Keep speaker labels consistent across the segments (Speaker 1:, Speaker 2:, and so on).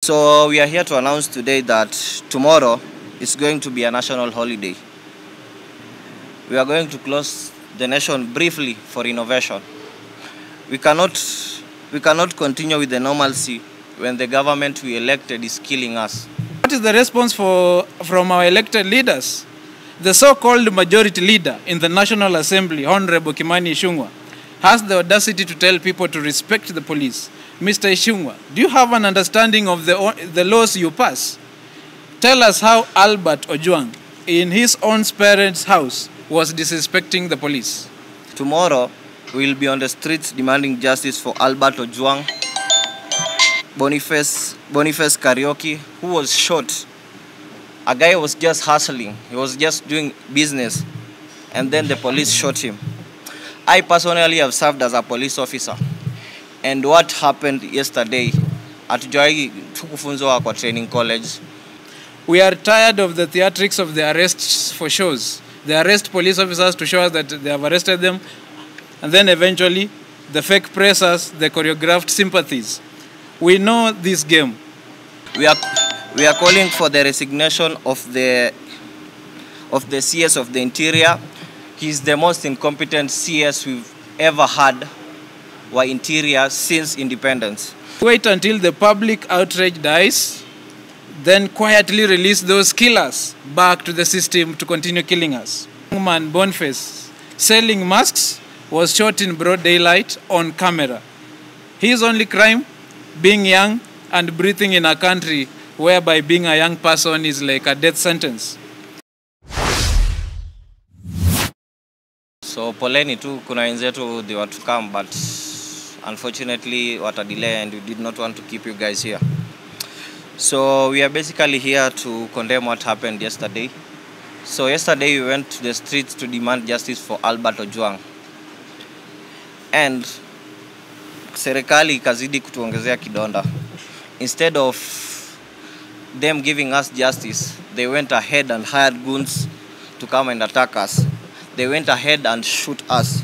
Speaker 1: So we are here to announce today that tomorrow is going to be a national holiday. We are going to close the nation briefly for innovation. We cannot continue with the normalcy when the government we elected is killing us.
Speaker 2: What is the response from our elected leaders? The so-called majority leader in the National Assembly, Honorable Kimani Ichung'wah, has the audacity to tell people to respect the police. Mr. Ichung'wah, do you have an understanding of the laws you pass? Tell us how Albert Ojwang, in his own parents' house, was disrespecting the police.
Speaker 1: Tomorrow, we will be on the streets demanding justice for Albert Ojwang, Boniface Kariuki, who was shot. A guy was just hustling. He was just doing business, and then the police shot him. I personally have served as a police officer, and what happened yesterday at tukufunzwa kwa training college.
Speaker 2: We are tired of the theatrics of the arrests for shows. They arrest police officers to show us that they have arrested them, and then eventually the fake pressers, the choreographed sympathies. We know this game.
Speaker 1: We are calling for the resignation of the CS of the Interior. He's the most incompetent CS we've ever had for Interior since independence.
Speaker 2: Wait until the public outrage dies, then quietly release those killers back to the system to continue killing us. Young man Boniface, selling masks, was shot in broad daylight on camera. His only crime, being young and breathing in a country whereby being a young person is like a death sentence.
Speaker 1: So poleni tu, kuna wenzetu they were to come, but unfortunately what a delay, and we did not want to keep you guys here. So we are basically here to condemn what happened yesterday. So yesterday we went to the streets to demand justice for Albert Ojwang. And serikali ikazidi kutuongezea kidonda. Instead of them giving us justice, they went ahead and hired goons to come and attack us. They went ahead and shoot us.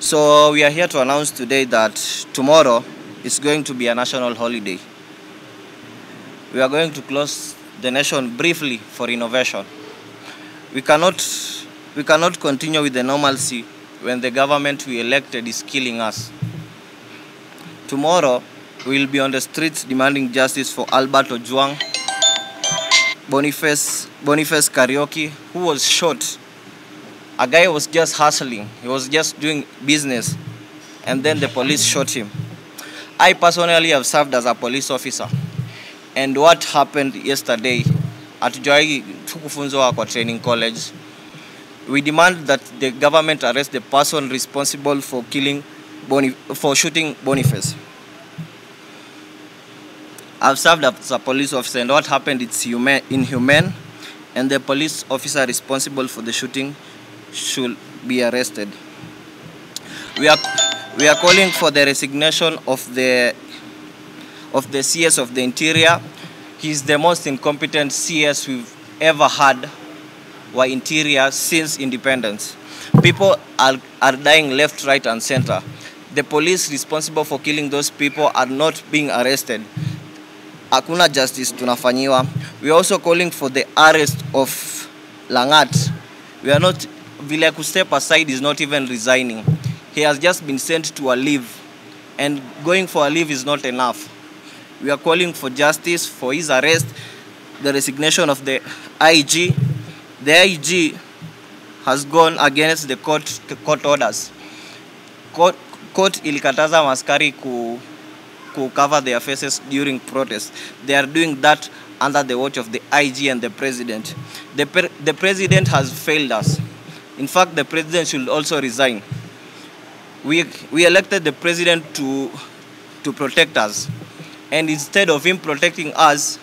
Speaker 1: So we are here to announce today that tomorrow is going to be a national holiday. We are going to close the nation briefly for innovation. We cannot continue with the normalcy when the government we elected is killing us. Tomorrow, we will be on the streets demanding justice for Albert Ojwang, Boniface Kariuki, who was shot. A guy was just hustling. He was just doing business, and then the police shot him. I personally have served as a police officer, and what happened yesterday at tukufunzwa kwa training college, we demand that the government arrest the person responsible for shooting Boniface. I've served as a police officer, and what happened is inhumane, and the police officer responsible for the shooting should be arrested. We are calling for the resignation of the CS of the Interior. He's the most incompetent CS we've ever had for Interior since independence. People are dying left, right, and center. The police responsible for killing those people are not being arrested. Hakuna justice tunafanyiwa. We are also calling for the arrest of Langat. We are not, vile step aside is not even resigning. He has just been sent to a leave, and going for a leave is not enough. We are calling for justice for his arrest, the resignation of the IG. The IG has gone against the court orders. Court ilikataza maskari ku cover their faces during protests. They are doing that under the watch of the IG and the president. The president has failed us. In fact, the president should also resign. We elected the president to protect us, and instead of him protecting us,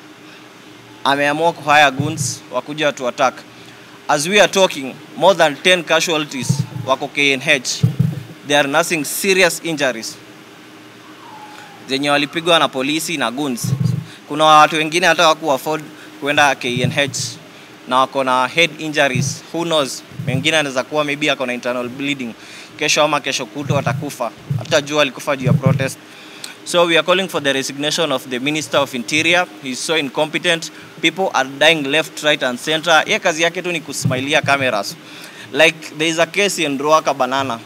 Speaker 1: ameamua kuhire goons wakuja to attack. As we are talking, more than 10 casualties wako KNH. They are nursing serious injuries zenye walipigwa na polisi na goons. Kuna watu wengine hata waku afford kwenda KNH na wako na head injuries. Who knows? Wengine anaweza kuwa maybe ako na internal bleeding. Kesho ama kesho kuto watakufa. Hata jua alikufa juu ya protest. So we are calling for the resignation of the Minister of Interior. He's so incompetent. People are dying left, right, and center. Ye kazi yake tu ni kusmailia cameras. Like there is a case in Ruaka Banana.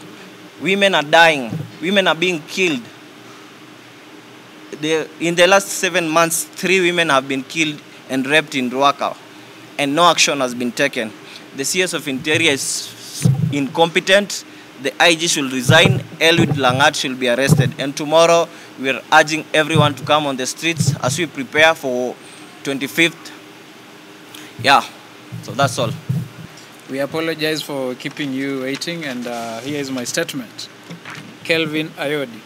Speaker 1: Women are dying. Women are being killed. In the last 7 months, 3 women have been killed and raped in Ruaka, and no action has been taken. The CS of Interior is incompetent. The IG should resign. Elwood Langat should be arrested. And tomorrow, we are urging everyone to come on the streets as we prepare for 25th. Yeah, so that's all.
Speaker 2: We apologize for keeping you waiting, and here is my statement. Kelvin Ayodi.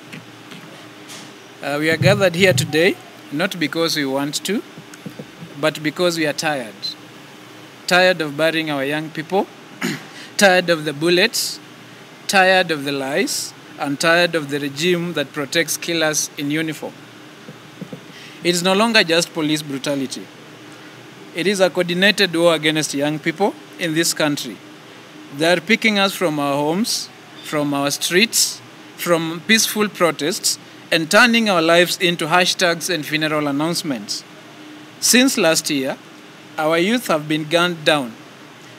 Speaker 2: We are gathered here today, not because we want to, but because we are tired. Tired of burying our young people, tired of the bullets, tired of the lies, and tired of the regime that protects killers in uniform. It is no longer just police brutality. It is a coordinated war against young people in this country. They are picking us from our homes, from our streets, from peaceful protests, and turning our lives into hashtags and funeral announcements. Since last year, our youth have been gunned down,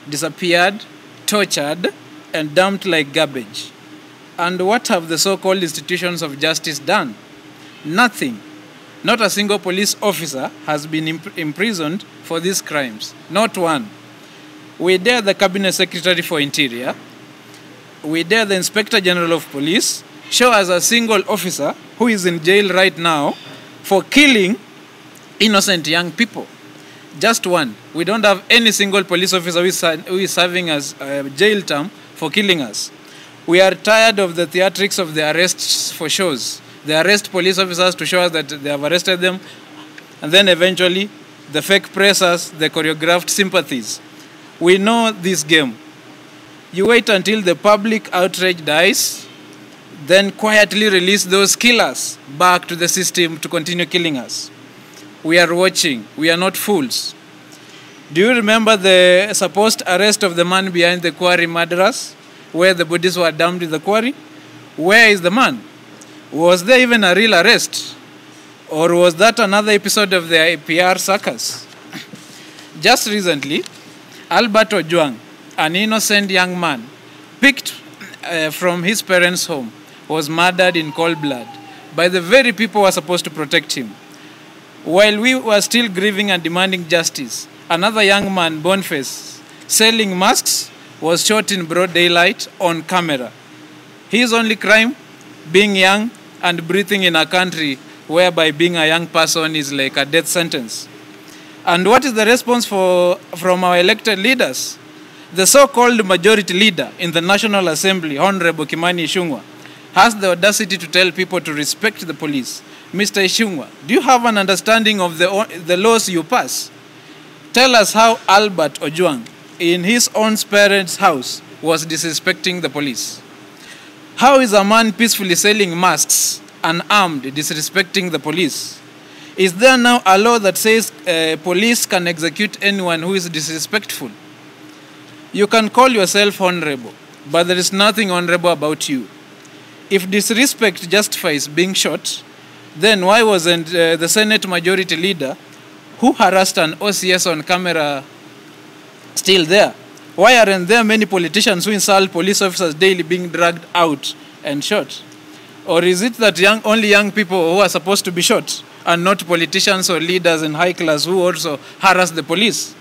Speaker 2: disappeared, tortured, and dumped like garbage. And what have the so-called institutions of justice done? Nothing. Not a single police officer has been imprisoned for these crimes. Not one. We dare the Cabinet Secretary for Interior, we dare the Inspector General of Police show us a single officer who is in jail right now for killing innocent young people. Just one. We don't have any single police officer who is serving as a jail term for killing us. We are tired of the theatrics of the arrests for shows. They arrest police officers to show us that they have arrested them, and then eventually the fake pressers, the choreographed sympathies. We know this game. You wait until the public outrage dies, then quietly release those killers back to the system to continue killing us. We are watching. We are not fools. Do you remember the supposed arrest of the man behind the quarry murderers, where the bodies were dumped in the quarry? Where is the man? Was there even a real arrest? Or was that another episode of the PR circus? Just recently, Albert Ojwang, an innocent young man, picked from his parents' home, was murdered in cold blood by the very people who were supposed to protect him. While we were still grieving and demanding justice, another young man, Boniface, selling masks, was shot in broad daylight on camera. His only crime, being young and breathing in a country whereby being a young person is like a death sentence. And what is the response from our elected leaders? The so-called majority leader in the National Assembly, Honorable Kimani Ichung'wah, has the audacity to tell people to respect the police. Mr. Ichung'wah, do you have an understanding of the laws you pass? Tell us how Albert Ojwang, in his own parents' house, was disrespecting the police. How is a man peacefully selling masks, unarmed, disrespecting the police? Is there now a law that says police can execute anyone who is disrespectful? You can call yourself honorable, but there is nothing honorable about you. If disrespect justifies being shot, then why wasn't the Senate majority leader who harassed an OCS on camera still there? Why aren't there many politicians who insult police officers daily being dragged out and shot? Or is it that only young people who are supposed to be shot and not politicians or leaders in high class who also harass the police?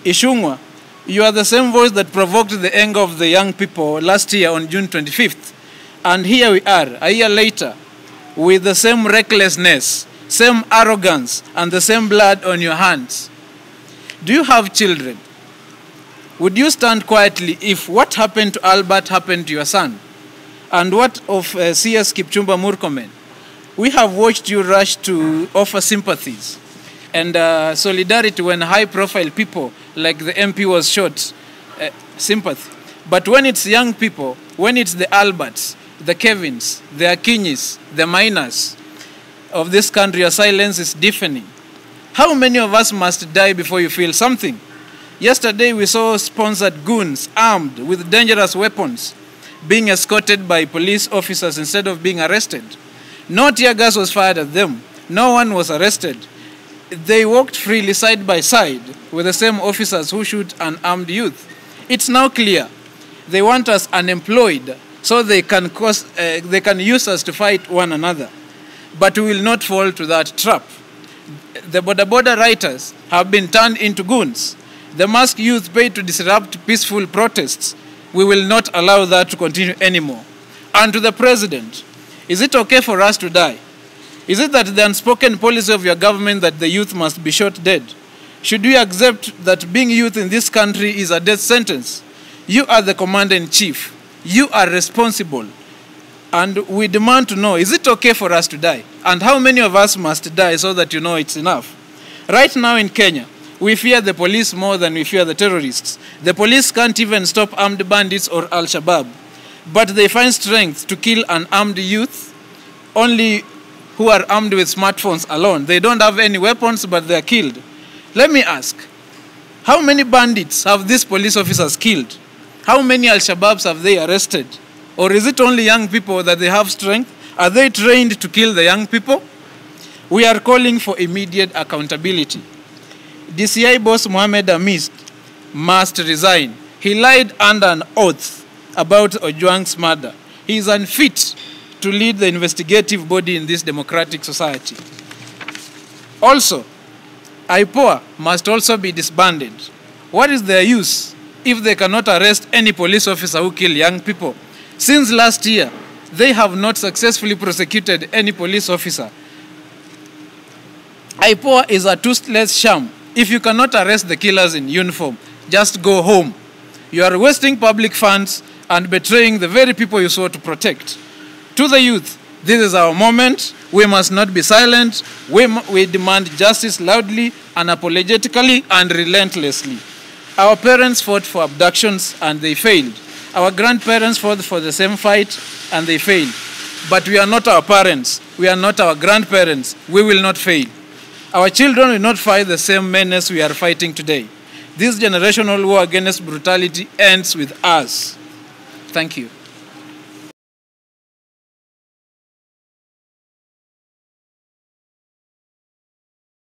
Speaker 2: Ichung'wah, you are the same voice that provoked the anger of the young people last year on June 25th. And here we are, a year later, with the same recklessness, same arrogance, and the same blood on your hands. Do you have children? Would you stand quietly if what happened to Albert happened to your son? And what of CS Kipchumba Murkomen? We have watched you rush to offer sympathies and solidarity when high-profile people like the MP was shot, sympathy. But when it's young people, when it's the Alberts, the Kevins, the Akinyis, the minors of this country, your silence is deafening. How many of us must die before you feel something? Yesterday we saw sponsored goons armed with dangerous weapons being escorted by police officers instead of being arrested. No tear gas was fired at them. No one was arrested. They walked freely side by side with the same officers who shoot unarmed youth. It's now clear they want us unemployed so they can use us to fight one another. But we will not fall to that trap. The border writers have been turned into goons. The masked youth paid to disrupt peaceful protests. We will not allow that to continue anymore. And to the president, is it okay for us to die? Is it that the unspoken policy of your government that the youth must be shot dead? Should we accept that being youth in this country is a death sentence? You are the commander-in-chief. You are responsible. And we demand to know, is it okay for us to die? And how many of us must die so that you know it's enough? Right now in Kenya, we fear the police more than we fear the terrorists. The police can't even stop armed bandits or Al-Shabaab. But they find strength to kill unarmed youth only who are armed with smartphones alone. They don't have any weapons, but they are killed. Let me ask, how many bandits have these police officers killed? How many Al-Shabaabs have they arrested? Or is it only young people that they have strength? Are they trained to kill the young people? We are calling for immediate accountability. DCI boss Mohamed Amis must resign. He lied under an oath about Ojwang's murder. He is unfit to lead the investigative body in this democratic society. Also, IPOA must also be disbanded. What is their use if they cannot arrest any police officer who kill young people? Since last year, they have not successfully prosecuted any police officer. IPOA is a toothless sham. If you cannot arrest the killers in uniform, just go home. You are wasting public funds and betraying the very people you sought to protect. To the youth, this is our moment. We must not be silent. We demand justice loudly, unapologetically, and relentlessly. Our parents fought for abductions and they failed. Our grandparents fought for the same fight and they failed. But we are not our parents. We are not our grandparents. We will not fail. Our children will not fight the same menace we are fighting today. This generational war against brutality ends with us. Thank you.